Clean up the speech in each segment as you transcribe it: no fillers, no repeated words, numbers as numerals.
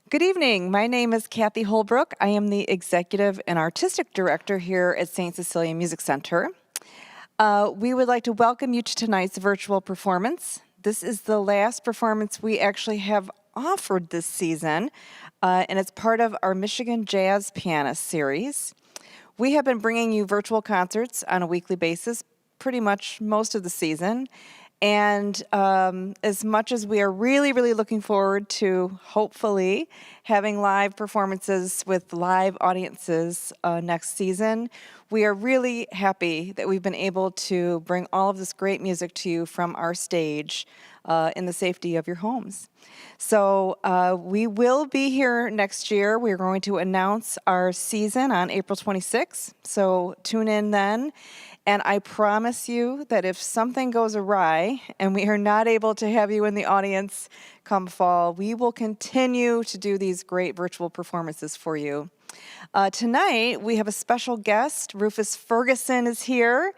Good evening. My name is Kathy Holbrook. I am the Executive and Artistic Director here at St. Cecilia Music Center. We would like to welcome you to tonight's virtual performance. This is the last performance we actually have offered this season, and it's part of our Michigan Jazz Pianist series. We have been bringing you virtual concerts on a weekly basis pretty much most of the season. And as much as we are really looking forward to hopefully having live performances with live audiences next season, we are really happy that we've been able to bring all of this great music to you from our stage in the safety of your homes. So we will be here next year. We're going to announce our season on April 26th, so tune in then. And I promise you that if something goes awry and we are not able to have you in the audience come fall, we will continue to do these great virtual performances for you. Tonight, we have a special guest. Rufus Ferguson is here,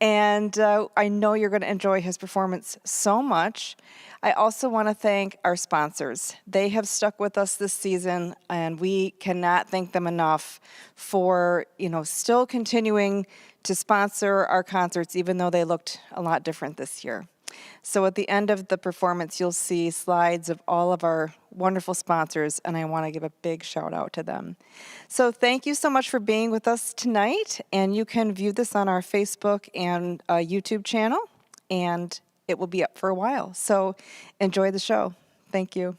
and I know you're going to enjoy his performance so much. I also want to thank our sponsors. They have stuck with us this season, and we cannot thank them enough for, still continuing to sponsor our concerts, even though they looked a lot different this year. So at the end of the performance, you'll see slides of all of our wonderful sponsors, and I want to give a big shout out to them. So thank you so much for being with us tonight, and you can view this on our Facebook and YouTube channel, and it will be up for a while. So enjoy the show. Thank you.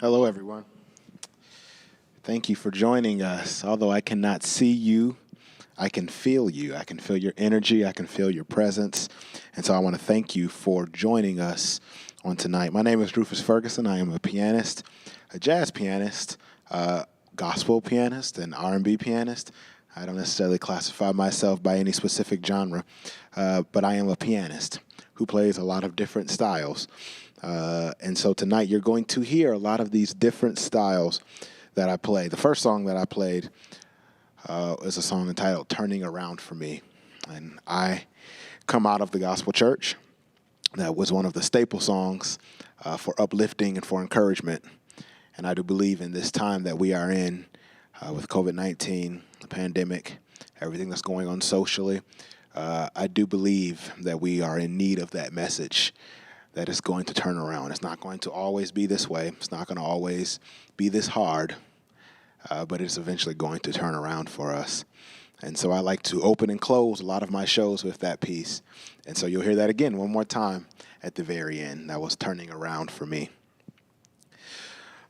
Hello, everyone. Thank you for joining us. Although I cannot see you, I can feel you. I can feel your energy. I can feel your presence. And so I want to thank you for joining us on tonight. My name is Rufus Ferguson. I am a pianist, a jazz pianist, a gospel pianist, an R&B pianist. I don't necessarily classify myself by any specific genre, but I am a pianist who plays a lot of different styles. And so tonight you're going to hear a lot of these different styles that I play. The first song that I played is a song entitled Turning Around for Me. And I come out of the gospel church. That was one of the staple songs for uplifting and for encouragement. And I do believe in this time that we are in with COVID-19, the pandemic, everything that's going on socially. I do believe that we are in need of that message that is going to turn around. It's not going to always be this way. It's not going to always be this hard, but it's eventually going to turn around for us. And so I like to open and close a lot of my shows with that piece. And so you'll hear that again one more time at the very end. That was turning around for me.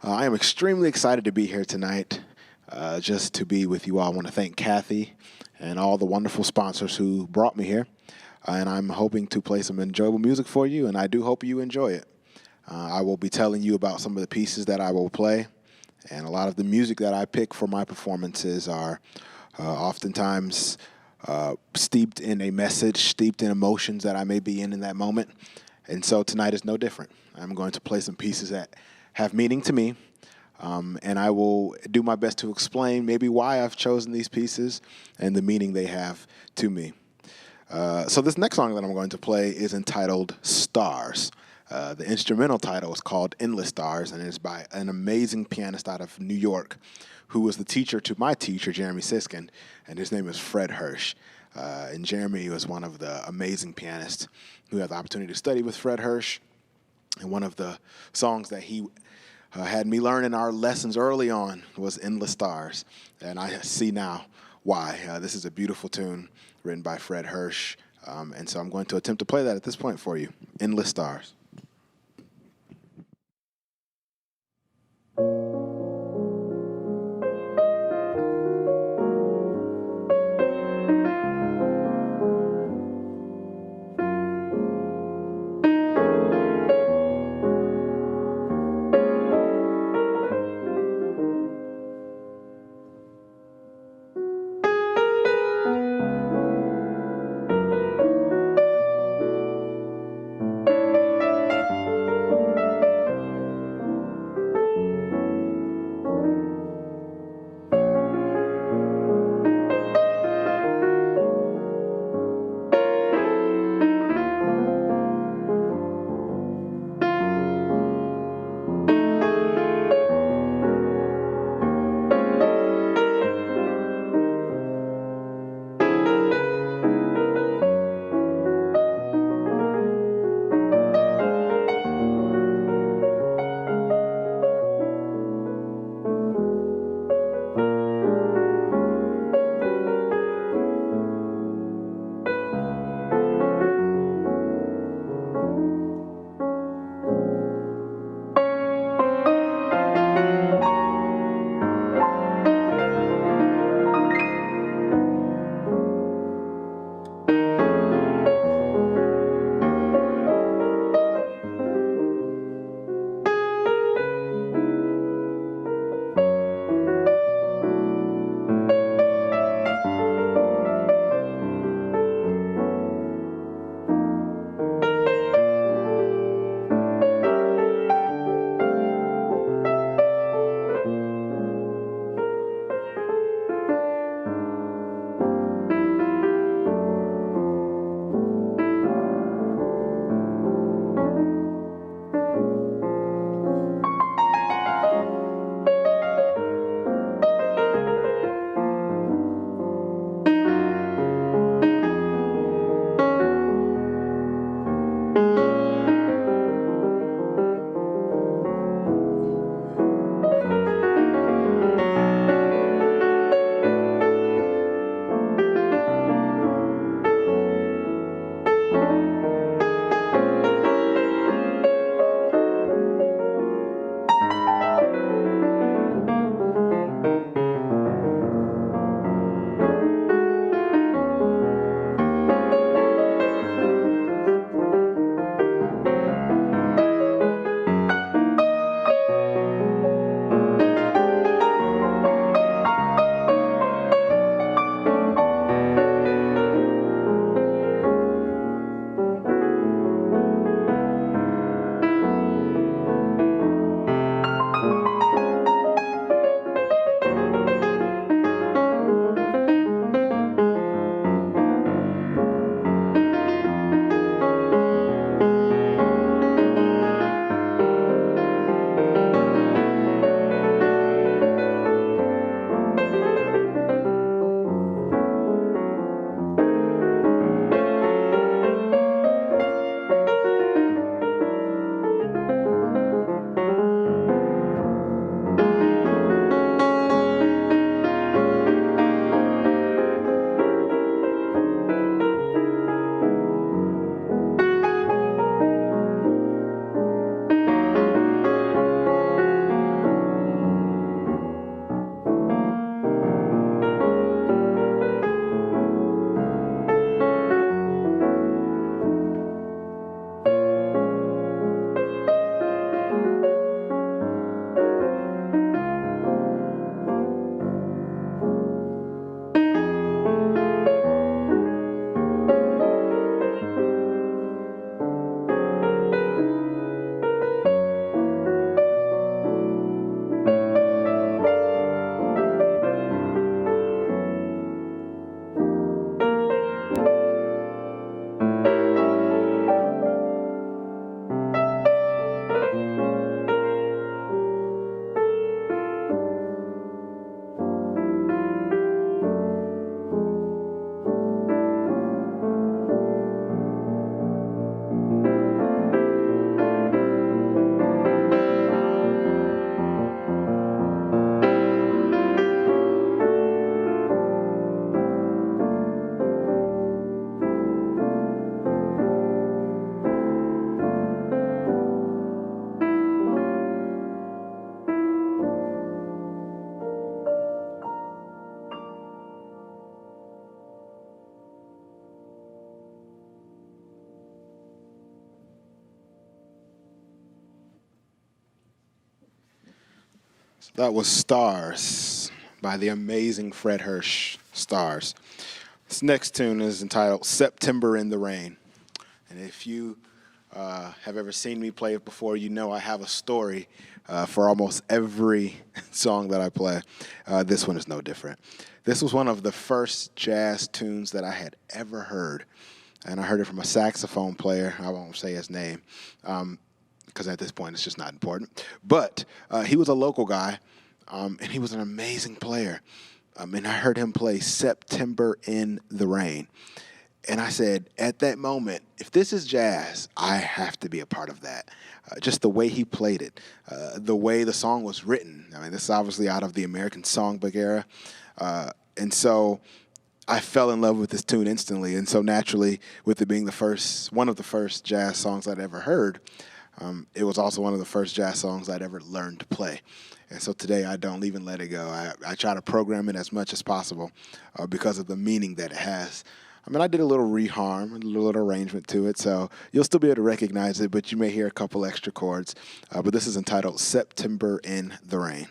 I am extremely excited to be here tonight, just to be with you all. I want to thank Kathy and all the wonderful sponsors who brought me here. And I'm hoping to play some enjoyable music for you, and I do hope you enjoy it. I will be telling you about some of the pieces that I will play, and a lot of the music that I pick for my performances are oftentimes steeped in a message, steeped in emotions that I may be in that moment. And so tonight is no different. I'm going to play some pieces that have meaning to me, and I will do my best to explain maybe why I've chosen these pieces and the meaning they have to me. So this next song that I'm going to play is entitled Stars. The instrumental title is called Endless Stars, and it's by an amazing pianist out of New York who was the teacher to my teacher, Jeremy Siskin, and his name is Fred Hirsch. And Jeremy was one of the amazing pianists who had the opportunity to study with Fred Hirsch. And one of the songs that he had me learn in our lessons early on was Endless Stars. And I see now why. This is a beautiful tune written by Fred Hirsch. And so I'm going to attempt to play that at this point for you. Endless Stars. That was Stars by the amazing Fred Hirsch. Stars. This next tune is entitled September in the Rain. And if you have ever seen me play it before, you know I have a story for almost every song that I play. This one is no different. This was one of the first jazz tunes that I had ever heard. And I heard it from a saxophone player. I won't say his name because at this point it's just not important. But he was a local guy, and he was an amazing player. And I heard him play September in the Rain. And I said, at that moment, if this is jazz, I have to be a part of that. Just the way he played it, the way the song was written. I mean, this is obviously out of the American Songbook era. And so I fell in love with this tune instantly. And so naturally, with it being one of the first jazz songs I'd ever heard, it was also one of the first jazz songs I'd ever learned to play. And so today I don't even let it go. I try to program it as much as possible because of the meaning that it has. I mean, I did a little reharm, a little arrangement to it, so you'll still be able to recognize it, but you may hear a couple extra chords. But this is entitled September in the Rain.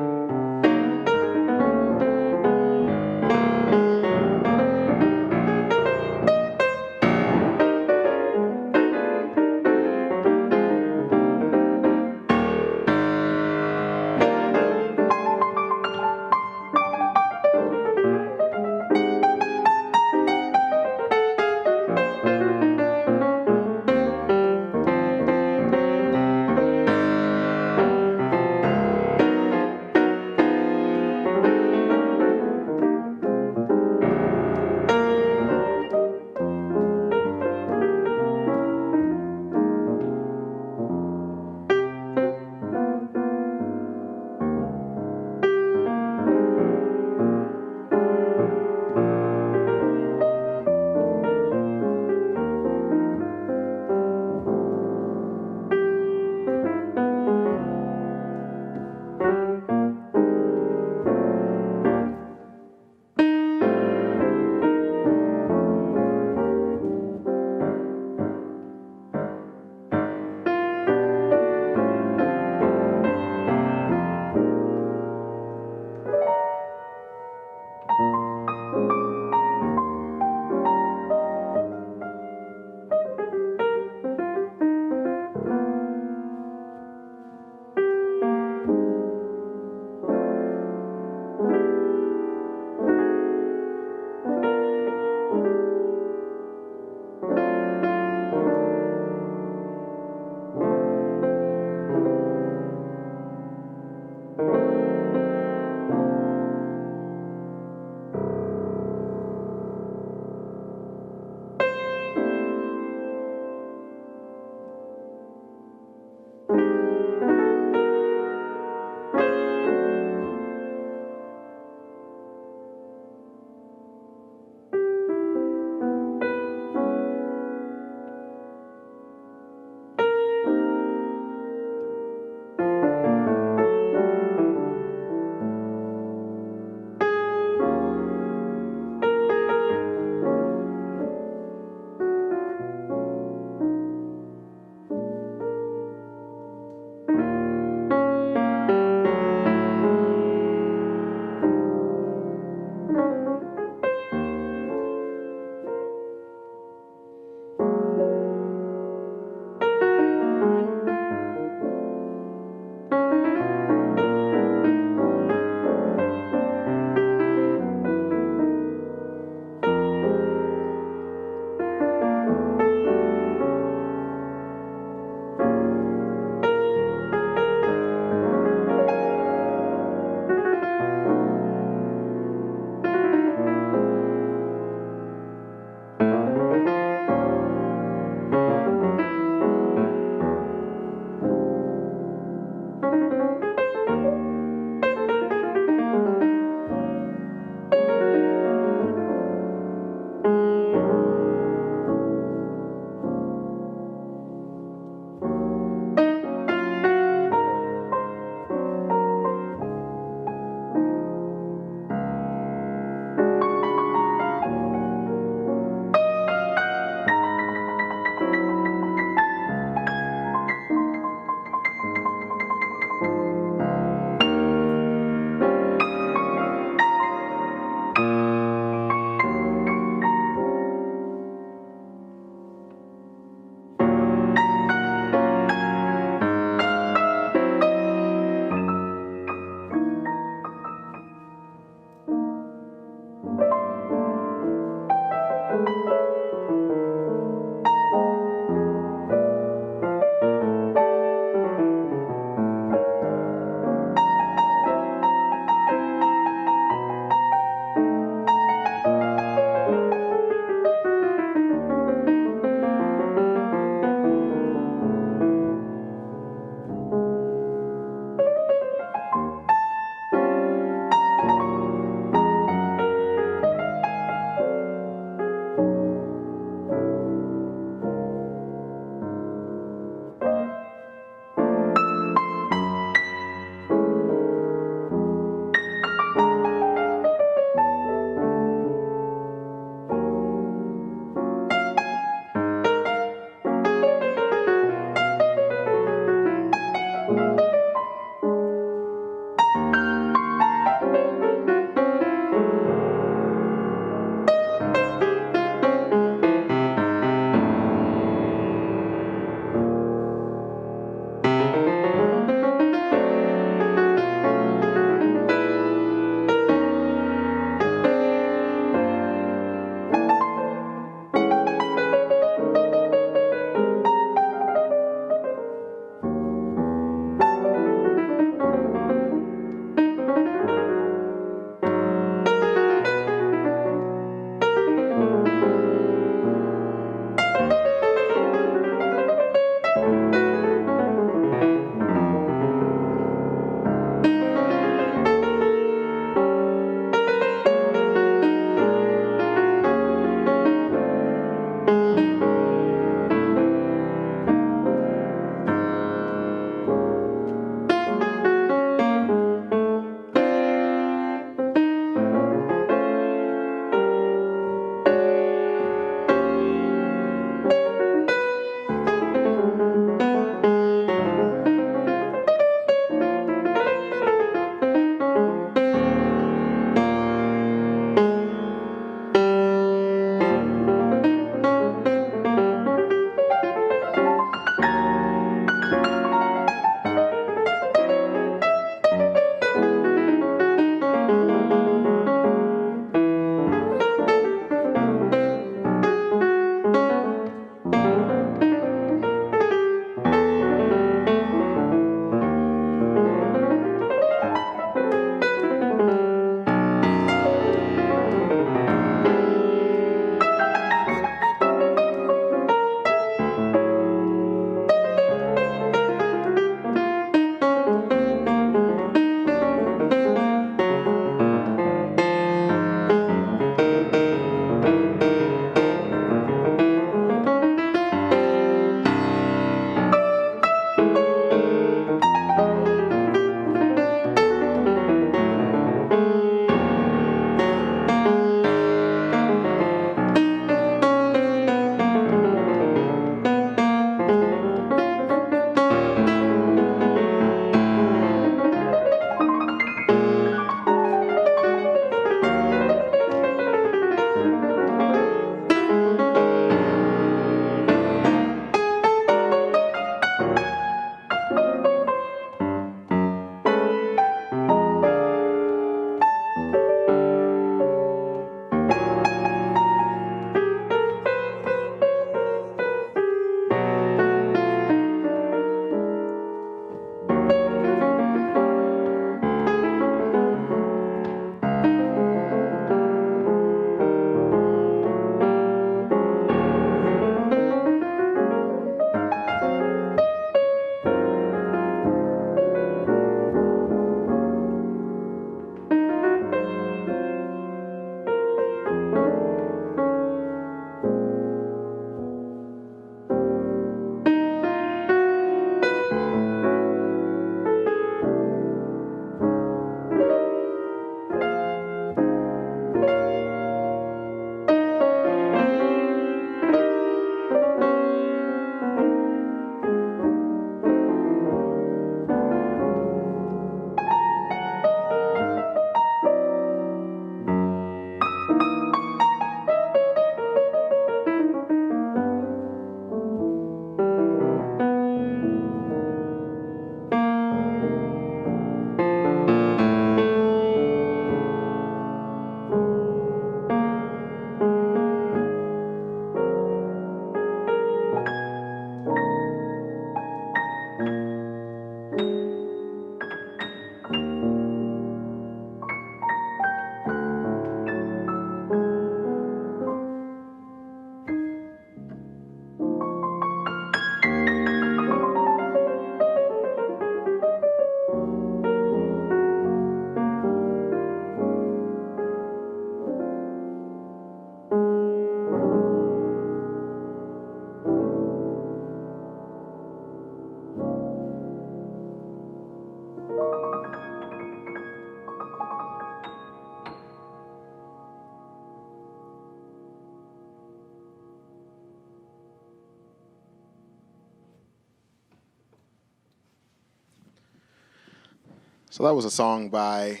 So that was a song by,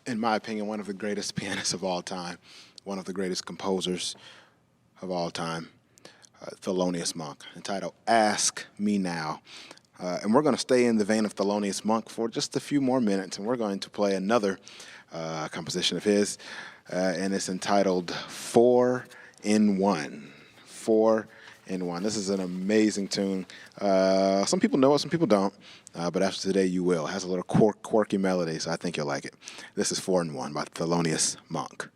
in my opinion, one of the greatest pianists of all time, one of the greatest composers of all time, Thelonious Monk, entitled Ask Me Now. And we're going to stay in the vein of Thelonious Monk for just a few more minutes, and we're going to play another composition of his, and it's entitled 4 in 1. 4 in 1. This is an amazing tune. Some people know it, some people don't, but after today you will. It has a little quirky melody, so I think you'll like it. This is 4 in 1 by Thelonious Monk.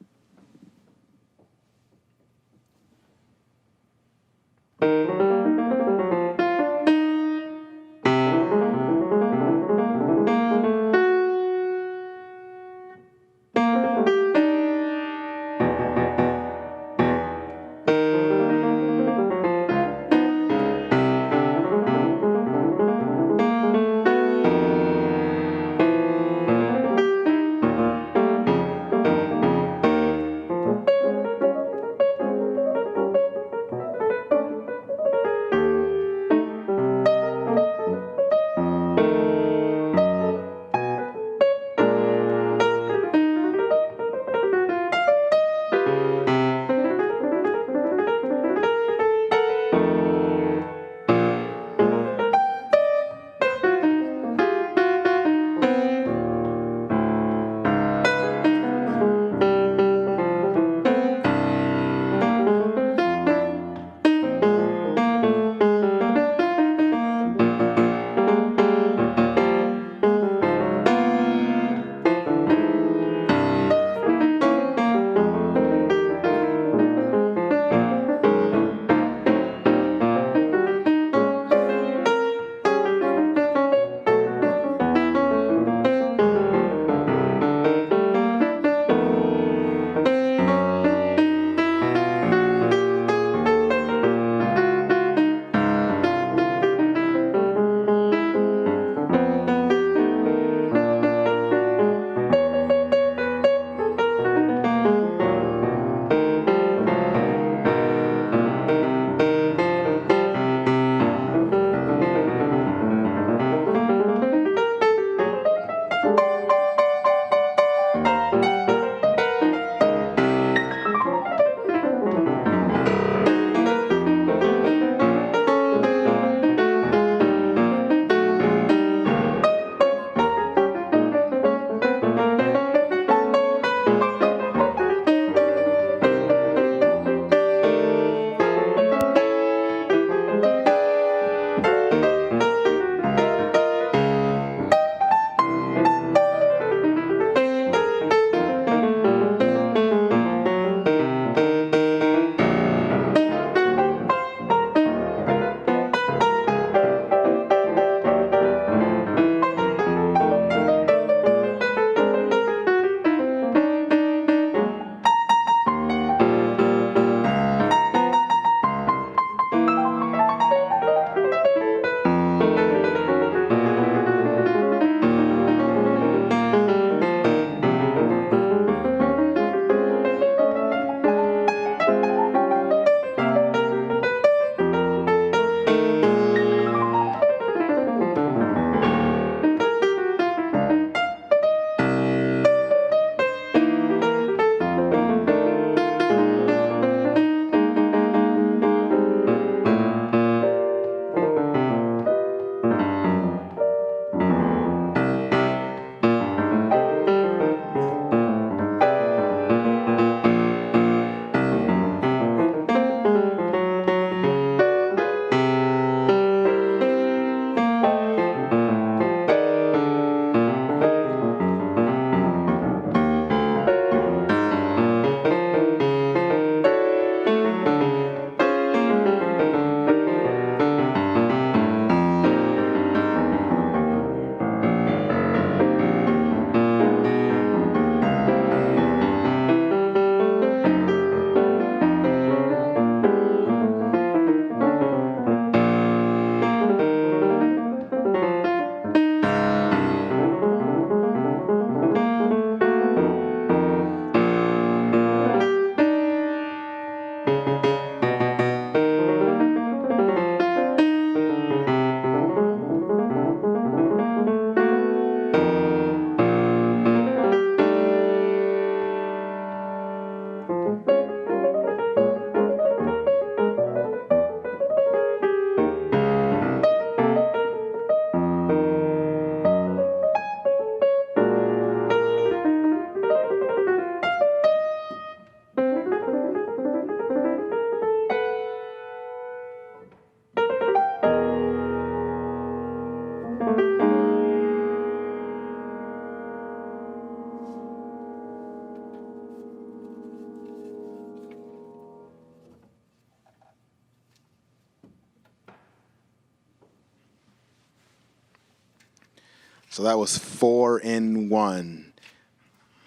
So that was 4 in 1.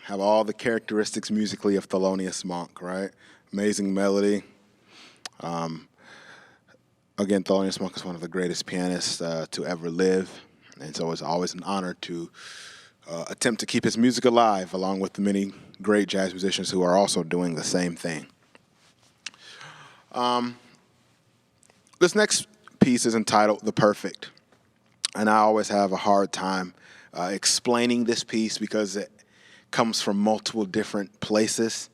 Have all the characteristics musically of Thelonious Monk, right? Amazing melody. Again, Thelonious Monk is one of the greatest pianists to ever live. And so it's always an honor to attempt to keep his music alive, along with the many great jazz musicians who are also doing the same thing. This next piece is entitled The Perfect. And I always have a hard time explaining this piece because it comes from multiple different places.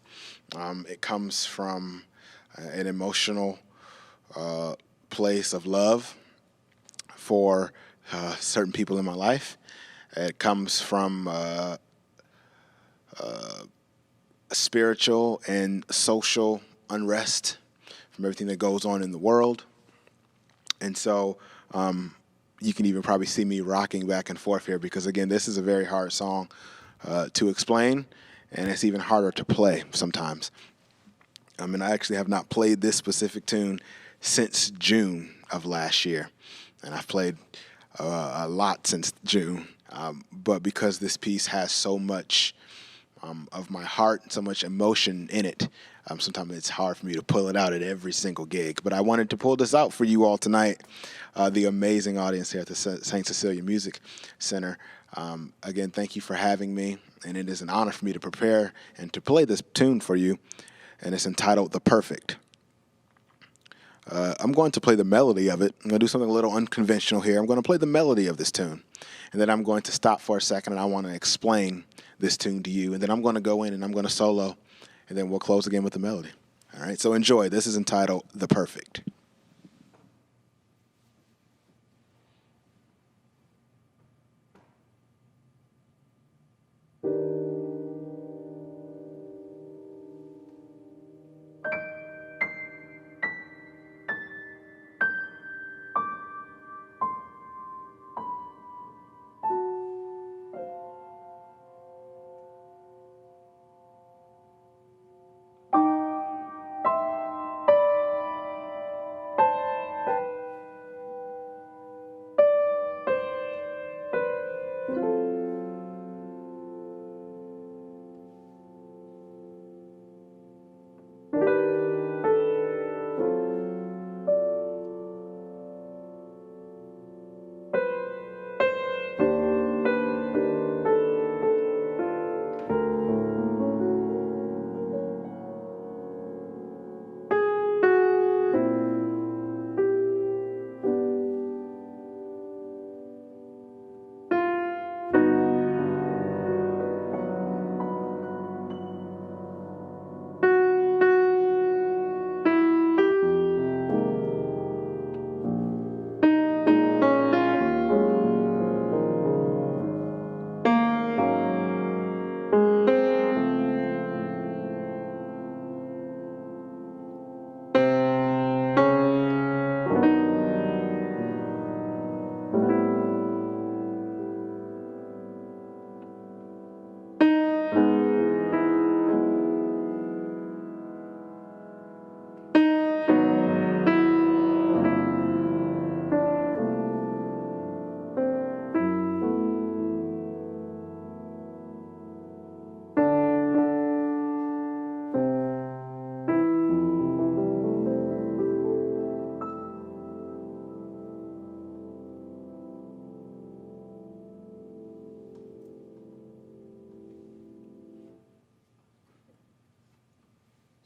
It comes from an emotional place of love for certain people in my life. It comes from spiritual and social unrest from everything that goes on in the world. And so you can even probably see me rocking back and forth here because, again, this is a very hard song to explain, and it's even harder to play sometimes. I actually have not played this specific tune since June of last year, and I've played a lot since June, but because this piece has so much of my heart, so much emotion in it, sometimes it's hard for me to pull it out at every single gig. But I wanted to pull this out for you all tonight, the amazing audience here at the St. Cecilia Music Center. Again, thank you for having me, and it is an honor for me to prepare and to play this tune for you, and it's entitled The Perfect. I'm going to play the melody of it. I'm going to do something a little unconventional here. I'm going to play the melody of this tune, and then I'm going to stop for a second, and I want to explain this tune to you, and then I'm going to go in and I'm going to solo, and then we'll close again with the melody. All right, so enjoy. This is entitled The Perfect.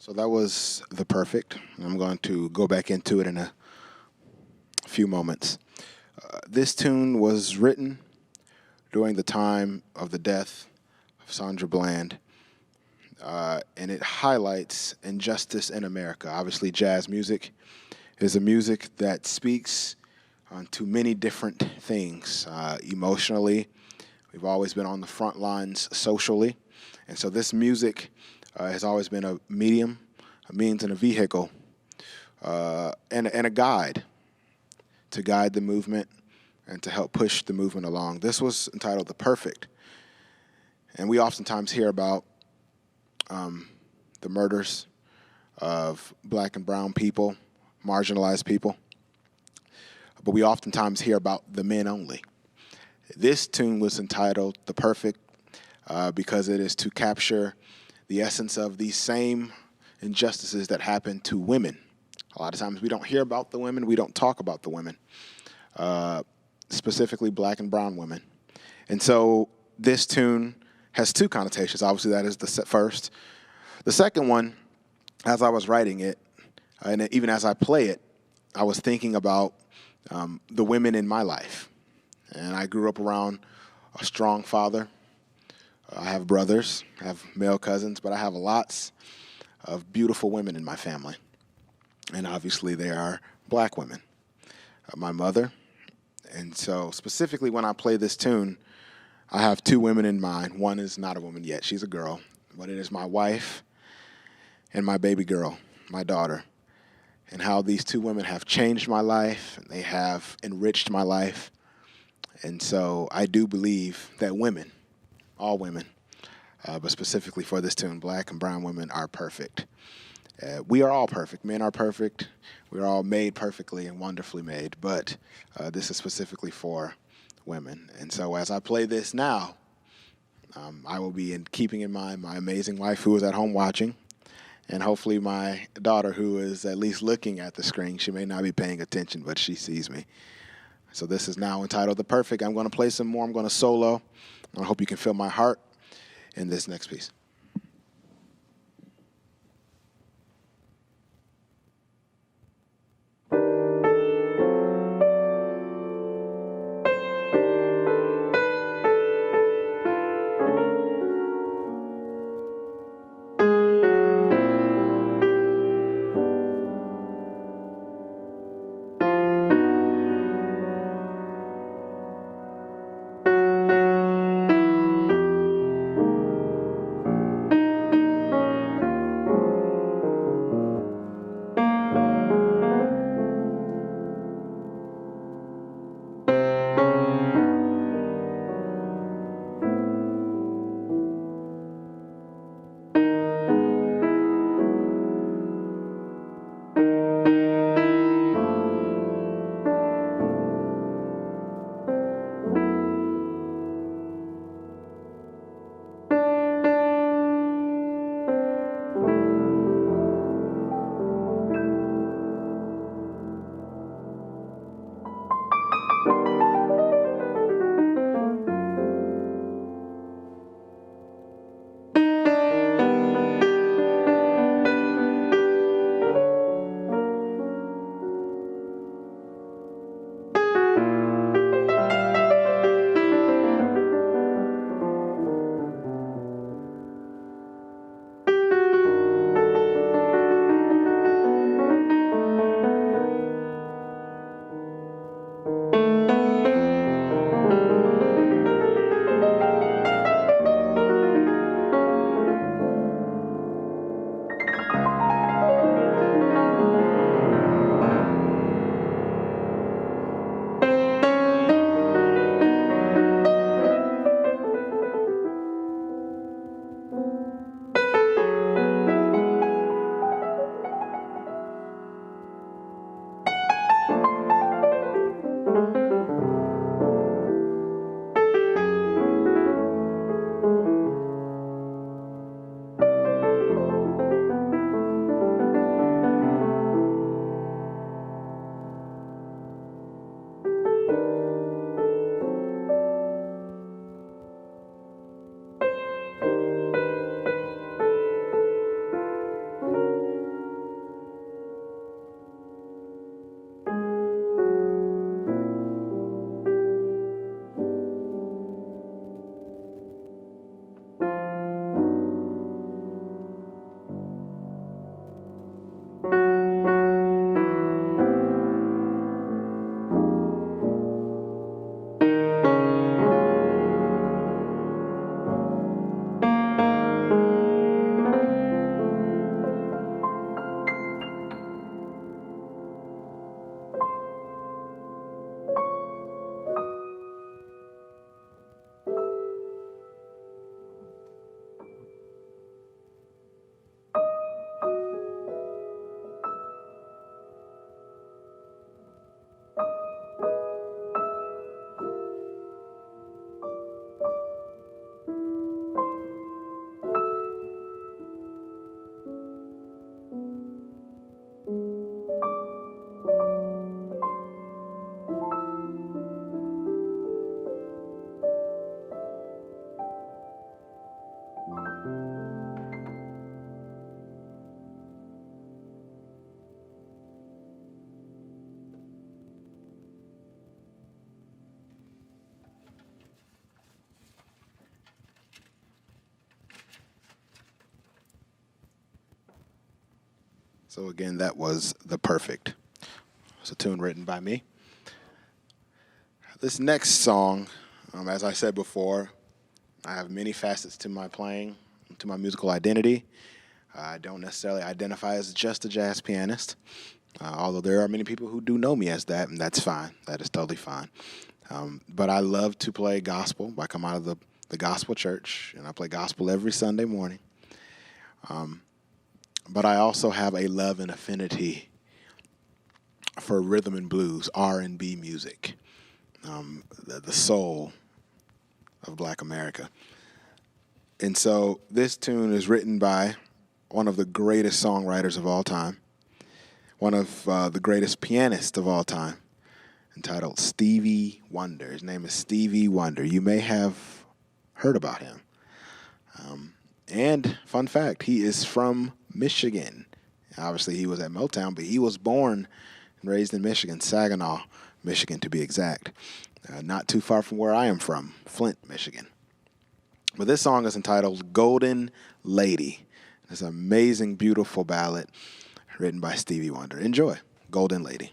So that was The Perfect. I'm going to go back into it in a few moments. This tune was written during the time of the death of Sandra Bland, and it highlights injustice in America. Obviously, jazz music is a music that speaks to many different things. Emotionally, we've always been on the front lines socially, and so this music has always been a medium, a means, and a vehicle, and a guide to guide the movement and to help push the movement along. This was entitled The Perfect, and we oftentimes hear about the murders of black and brown people, marginalized people, but we oftentimes hear about the men only. This tune was entitled The Perfect because it is to capture the essence of these same injustices that happen to women. A lot of times we don't hear about the women, we don't talk about the women, specifically black and brown women. And so this tune has two connotations. Obviously, that is the first. The second one, as I was writing it, and even as I play it, I was thinking about the women in my life. And I grew up around a strong father. I have brothers, I have male cousins, but I have lots of beautiful women in my family. And obviously, they are black women. My mother. And so specifically when I play this tune, I have two women in mind. One is not a woman yet. She's a girl. But it is my wife and my baby girl, my daughter, and how these two women have changed my life, and they have enriched my life. And so I do believe that women, all women, but specifically for this tune, black and brown women are perfect. We are all perfect. Men are perfect. We are all made perfectly and wonderfully made, but this is specifically for women. And so as I play this now, I will be keeping in mind my amazing wife who is at home watching, and hopefully my daughter who is at least looking at the screen. She may not be paying attention, but she sees me. So this is now entitled The Perfect. I'm going to play some more. I'm going to solo. I hope you can feel my heart in this next piece. So again, that was The Perfect. It's a tune written by me. This next song, as I said before, I have many facets to my playing, to my musical identity. I don't necessarily identify as just a jazz pianist, although there are many people who do know me as that, and that's fine. That is totally fine. But I love to play gospel. I come out of the gospel church, and I play gospel every Sunday morning. But I also have a love and affinity for rhythm and blues, R&B music, the soul of Black America. And so this tune is written by one of the greatest songwriters of all time, one of the greatest pianists of all time, entitled Stevie Wonder. His name is Stevie Wonder. You may have heard about him. And fun fact, he is from Michigan. Obviously, he was at Motown, but he was born and raised in Michigan, Saginaw, Michigan to be exact. Not too far from where I am from, Flint, Michigan. But this song is entitled Golden Lady. It's an amazing, beautiful ballad written by Stevie Wonder. Enjoy, Golden Lady.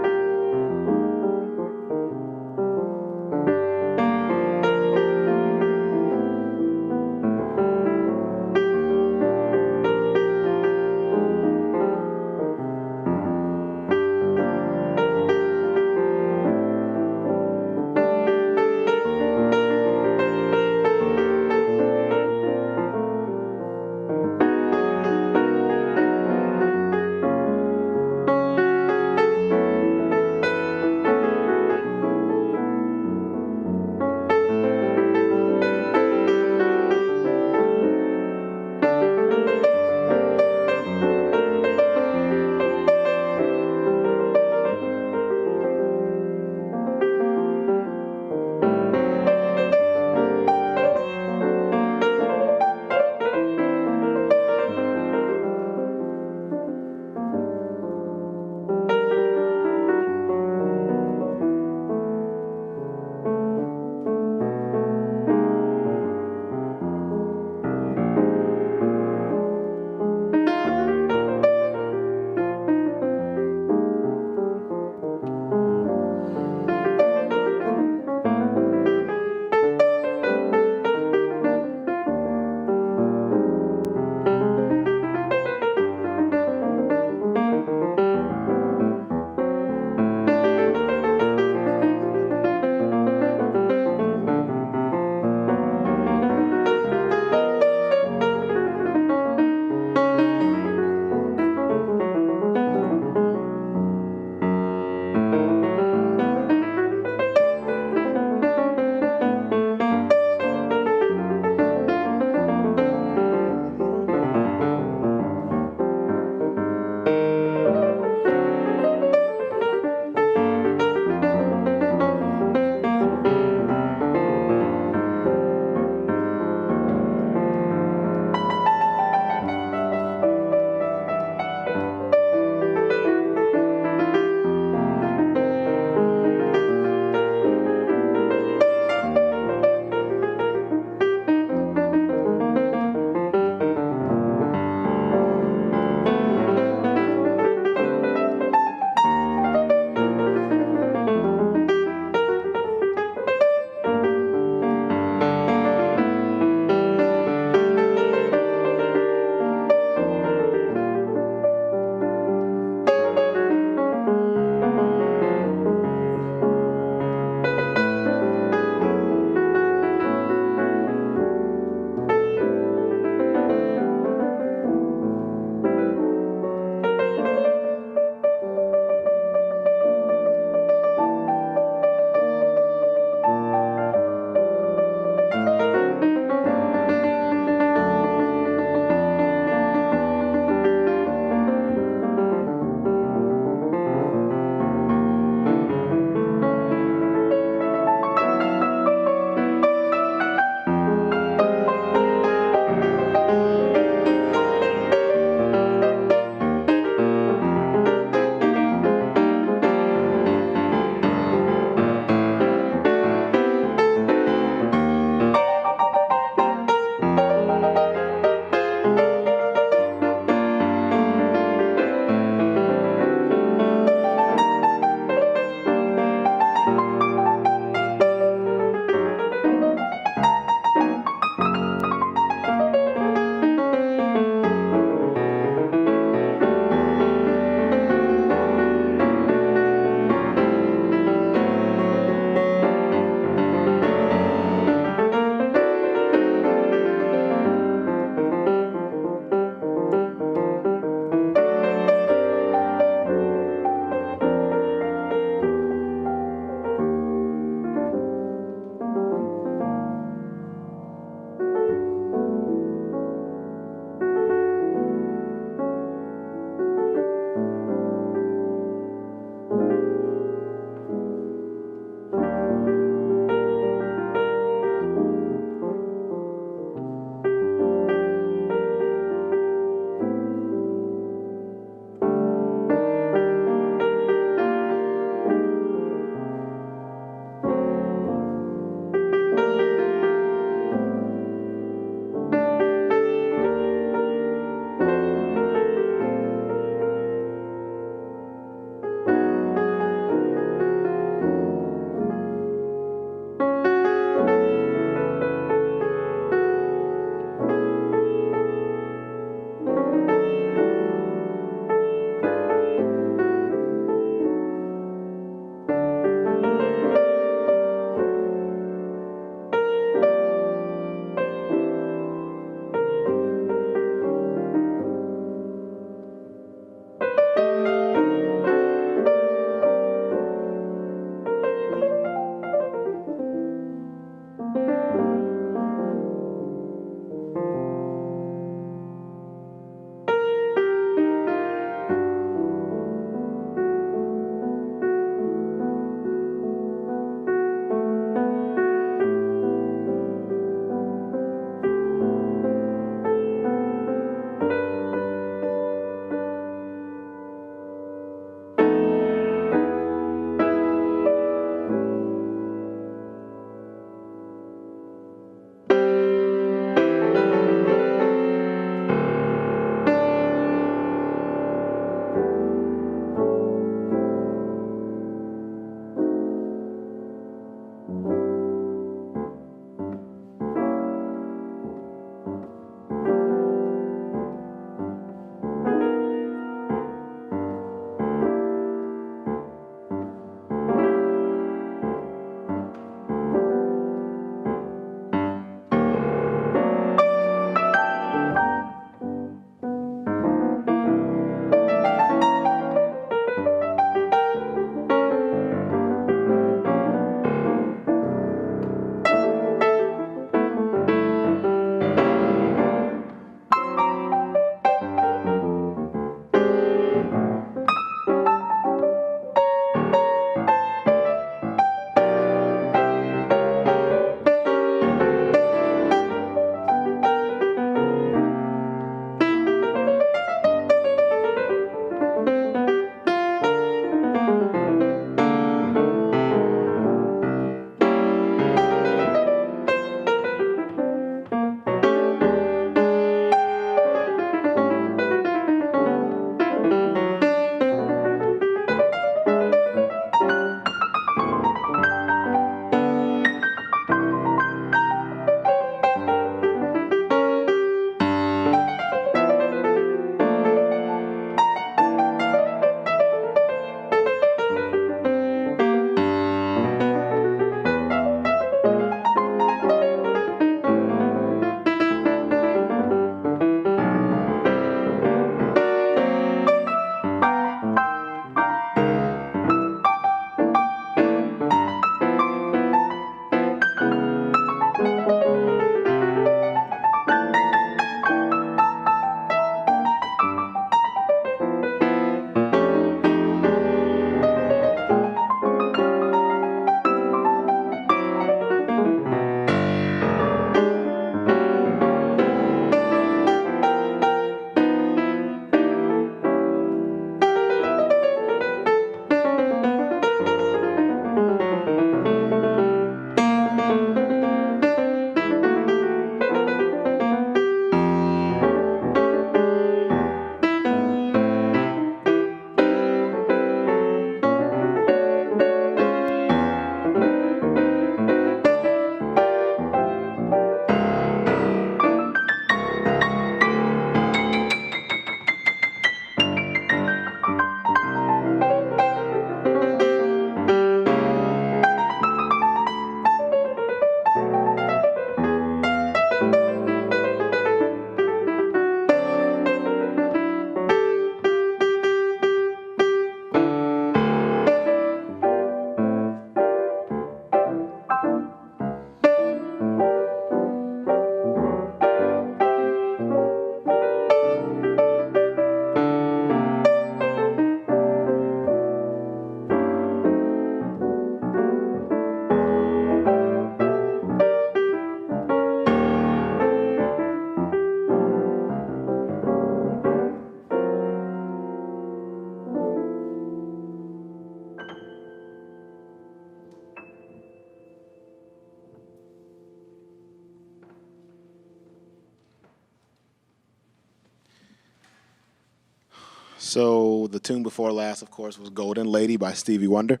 So the tune before last, of course, was Golden Lady by Stevie Wonder.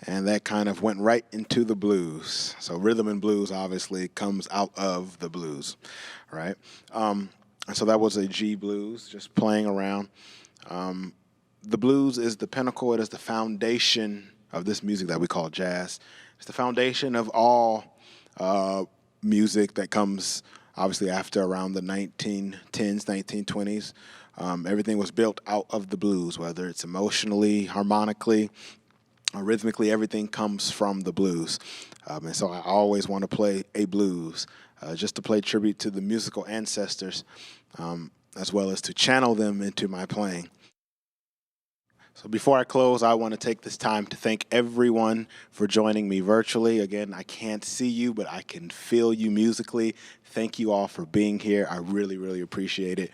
And that kind of went right into the blues. So rhythm and blues obviously comes out of the blues, right? And so that was a G blues, just playing around. The blues is the pinnacle. It is the foundation of this music that we call jazz. It's the foundation of all music that comes obviously after around the 1910s, 1920s. Everything was built out of the blues, whether it's emotionally, harmonically, rhythmically, everything comes from the blues. And so I always want to play a blues, just to play tribute to the musical ancestors, as well as to channel them into my playing. So before I close, I want to take this time to thank everyone for joining me virtually. Again, I can't see you, but I can feel you musically. Thank you all for being here. I really, really appreciate it.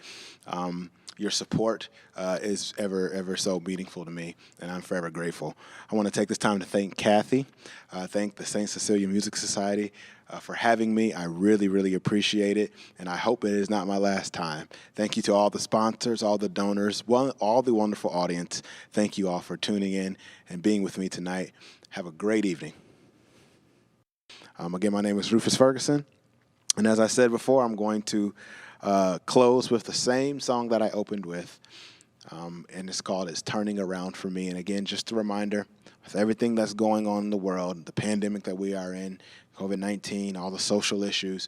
Your support is ever so meaningful to me, and I'm forever grateful. I want to take this time to thank Kathy, thank the St. Cecilia Music Society for having me. I really, really appreciate it, and I hope it is not my last time. Thank you to all the sponsors, all the donors, all the wonderful audience. Thank you all for tuning in and being with me tonight. Have a great evening. Again, my name is Rufus Ferguson, and as I said before, I'm going to close with the same song that I opened with, and it's called It's Turning Around for Me. And again, just a reminder, with everything that's going on in the world, the pandemic that we are in, COVID-19, all the social issues,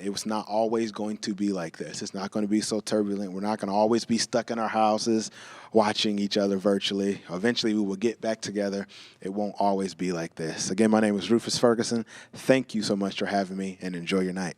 it was not always going to be like this. It's not going to be so turbulent. We're not going to always be stuck in our houses watching each other virtually. Eventually, we will get back together. It won't always be like this. Again, my name is Rufus Ferguson. Thank you so much for having me, and enjoy your night.